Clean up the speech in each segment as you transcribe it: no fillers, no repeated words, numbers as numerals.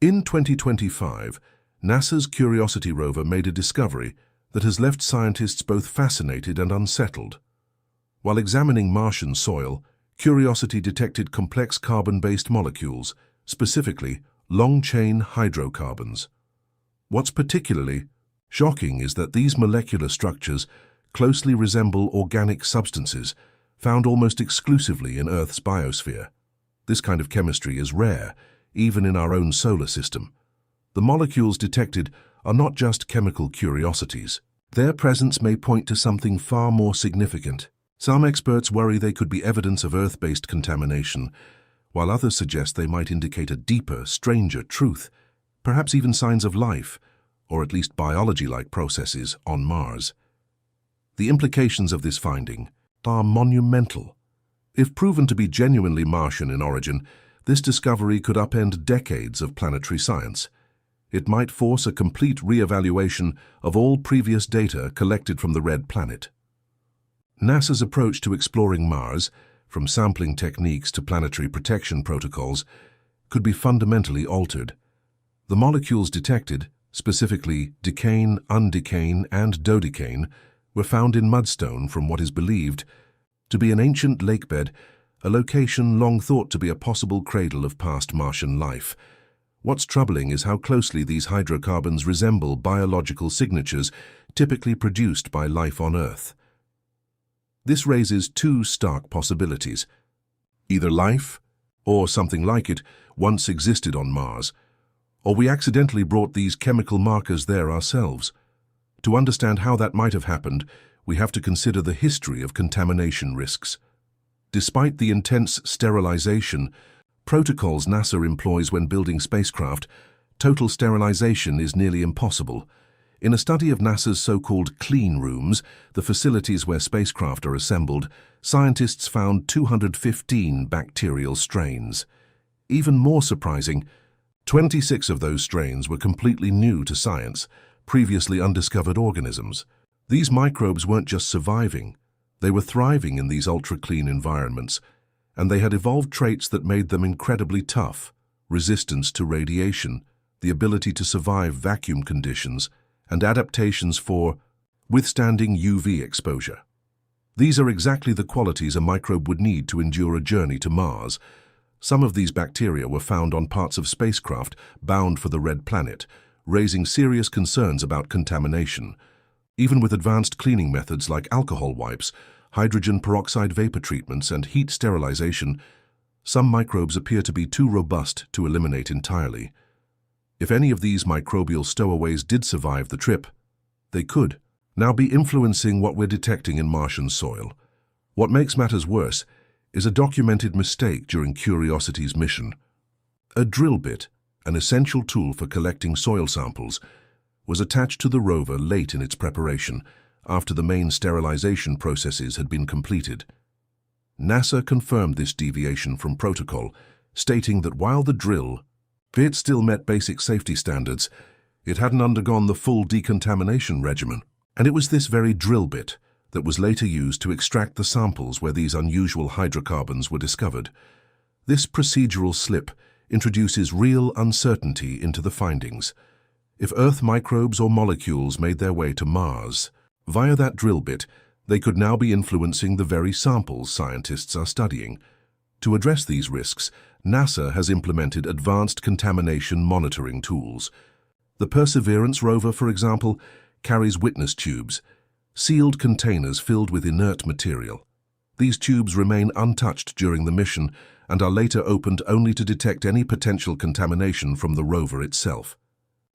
In 2025, NASA's Curiosity rover made a discovery that has left scientists both fascinated and unsettled. While examining Martian soil, Curiosity detected complex carbon-based molecules, specifically long-chain hydrocarbons. What's particularly shocking is that these molecular structures closely resemble organic substances found almost exclusively in Earth's biosphere. This kind of chemistry is rare, even in our own solar system. The molecules detected are not just chemical curiosities. Their presence may point to something far more significant. Some experts worry they could be evidence of Earth-based contamination, while others suggest they might indicate a deeper, stranger truth, perhaps even signs of life, or at least biology-like processes on Mars. The implications of this finding are monumental. If proven to be genuinely Martian in origin, this discovery could upend decades of planetary science. It might force a complete re-evaluation of all previous data collected from the red planet. NASA's approach to exploring Mars, from sampling techniques to planetary protection protocols, could be fundamentally altered. The molecules detected, specifically decane, undecane, and dodecane, were found in mudstone from what is believed to be an ancient lakebed, a location long thought to be a possible cradle of past Martian life. What's troubling is how closely these hydrocarbons resemble biological signatures typically produced by life on Earth. This raises two stark possibilities. Either life, or something like it, once existed on Mars, or we accidentally brought these chemical markers there ourselves. To understand how that might have happened, we have to consider the history of contamination risks. Despite the intense sterilization protocols NASA employs when building spacecraft, total sterilization is nearly impossible. In a study of NASA's so-called clean rooms, the facilities where spacecraft are assembled, scientists found 215 bacterial strains. Even more surprising, 26 of those strains were completely new to science, previously undiscovered organisms. These microbes weren't just surviving, they were thriving in these ultra-clean environments, and they had evolved traits that made them incredibly tough: resistance to radiation, the ability to survive vacuum conditions, and adaptations for withstanding UV exposure. These are exactly the qualities a microbe would need to endure a journey to Mars. Some of these bacteria were found on parts of spacecraft bound for the red planet, raising serious concerns about contamination. Even with advanced cleaning methods like alcohol wipes, hydrogen peroxide vapor treatments, and heat sterilization, some microbes appear to be too robust to eliminate entirely. If any of these microbial stowaways did survive the trip, they could now be influencing what we're detecting in Martian soil. What makes matters worse is a documented mistake during Curiosity's mission. A drill bit, an essential tool for collecting soil samples, was attached to the rover late in its preparation, after the main sterilization processes had been completed. NASA confirmed this deviation from protocol, stating that while the drill bit still met basic safety standards, it hadn't undergone the full decontamination regimen. And it was this very drill bit that was later used to extract the samples where these unusual hydrocarbons were discovered. This procedural slip introduces real uncertainty into the findings. If Earth microbes or molecules made their way to Mars, via that drill bit, they could now be influencing the very samples scientists are studying. To address these risks, NASA has implemented advanced contamination monitoring tools. The Perseverance rover, for example, carries witness tubes, sealed containers filled with inert material. These tubes remain untouched during the mission and are later opened only to detect any potential contamination from the rover itself.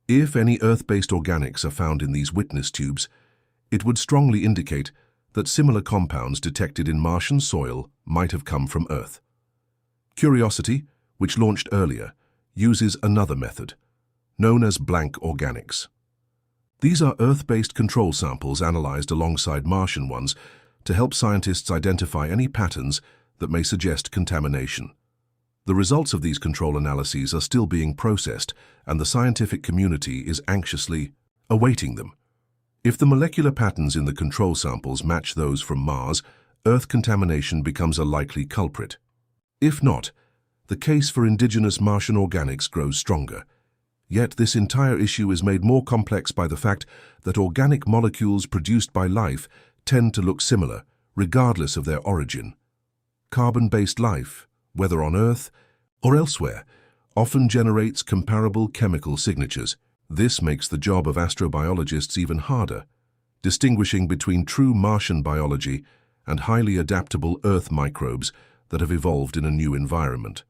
If any Earth-based organics are found in these witness tubes, it would strongly indicate that similar compounds detected in Martian soil might have come from Earth. Curiosity, which launched earlier, uses another method, known as blank organics. These are Earth-based control samples analyzed alongside Martian ones to help scientists identify any patterns that may suggest contamination. The results of these control analyses are still being processed, and the scientific community is anxiously awaiting them. If the molecular patterns in the control samples match those from Mars, Earth contamination becomes a likely culprit. If not, the case for indigenous Martian organics grows stronger. Yet this entire issue is made more complex by the fact that organic molecules produced by life tend to look similar, regardless of their origin. Carbon-based life, whether on Earth or elsewhere, often generates comparable chemical signatures. This makes the job of astrobiologists even harder, distinguishing between true Martian biology and highly adaptable Earth microbes that have evolved in a new environment.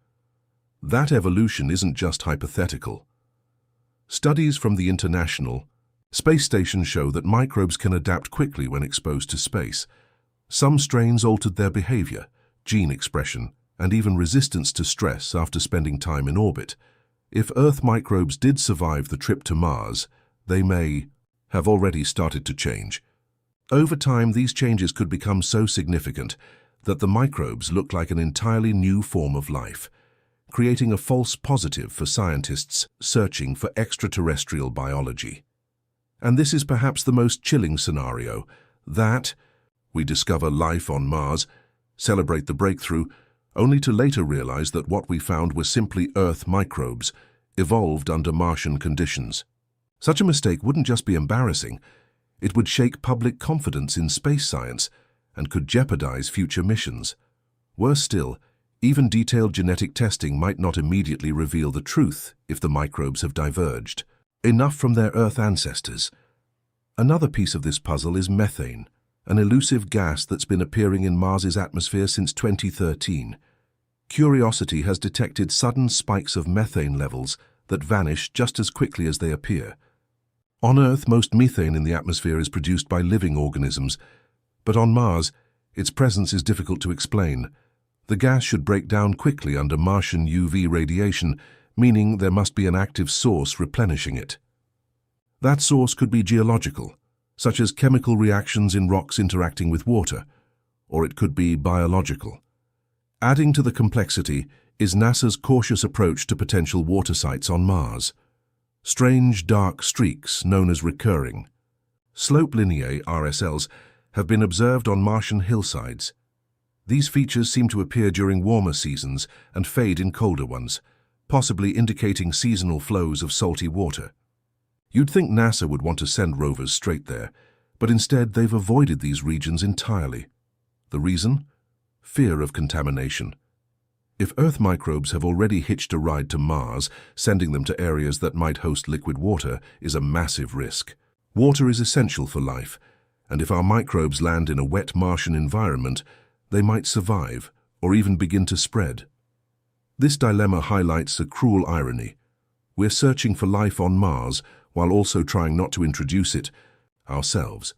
That evolution isn't just hypothetical. Studies from the International Space Station show that microbes can adapt quickly when exposed to space. Some strains altered their behavior, gene expression, and even resistance to stress after spending time in orbit. If Earth microbes did survive the trip to Mars, they may have already started to change. Over time, these changes could become so significant that the microbes look like an entirely new form of life, creating a false positive for scientists searching for extraterrestrial biology. And this is perhaps the most chilling scenario, that we discover life on Mars, celebrate the breakthrough, only to later realize that what we found were simply Earth microbes, evolved under Martian conditions. Such a mistake wouldn't just be embarrassing, it would shake public confidence in space science and could jeopardize future missions. Worse still, even detailed genetic testing might not immediately reveal the truth if the microbes have diverged enough from their Earth ancestors. Another piece of this puzzle is methane, an elusive gas that's been appearing in Mars's atmosphere since 2013. Curiosity has detected sudden spikes of methane levels that vanish just as quickly as they appear. On Earth, most methane in the atmosphere is produced by living organisms, but on Mars, its presence is difficult to explain. The gas should break down quickly under Martian UV radiation, meaning there must be an active source replenishing it. That source could be geological, such as chemical reactions in rocks interacting with water, or it could be biological. Adding to the complexity is NASA's cautious approach to potential water sites on Mars. Strange dark streaks, known as recurring slope lineae (RSLs), have been observed on Martian hillsides. These features seem to appear during warmer seasons and fade in colder ones, possibly indicating seasonal flows of salty water. You'd think NASA would want to send rovers straight there, but instead they've avoided these regions entirely. The reason? Fear of contamination. If Earth microbes have already hitched a ride to Mars, sending them to areas that might host liquid water is a massive risk. Water is essential for life, and if our microbes land in a wet Martian environment, they might survive or even begin to spread. This dilemma highlights a cruel irony. We're searching for life on Mars while also trying not to introduce it ourselves.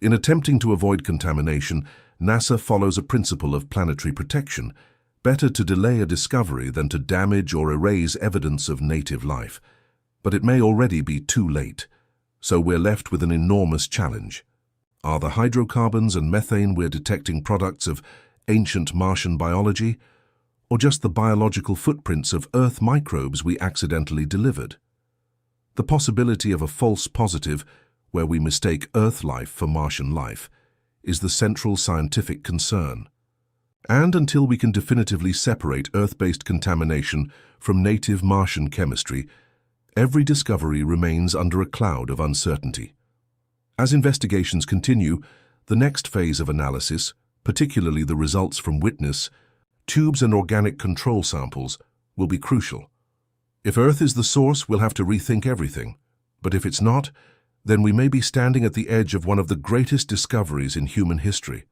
In attempting to avoid contamination, NASA follows a principle of planetary protection. Better to delay a discovery than to damage or erase evidence of native life. But it may already be too late, so we're left with an enormous challenge. Are the hydrocarbons and methane we're detecting products of ancient Martian biology, or just the biological footprints of Earth microbes we accidentally delivered? The possibility of a false positive, where we mistake Earth life for Martian life, is the central scientific concern. And until we can definitively separate Earth-based contamination from native Martian chemistry, every discovery remains under a cloud of uncertainty. As investigations continue, the next phase of analysis, particularly the results from witness tubes and organic control samples, will be crucial. If Earth is the source, we'll have to rethink everything. But if it's not, then we may be standing at the edge of one of the greatest discoveries in human history.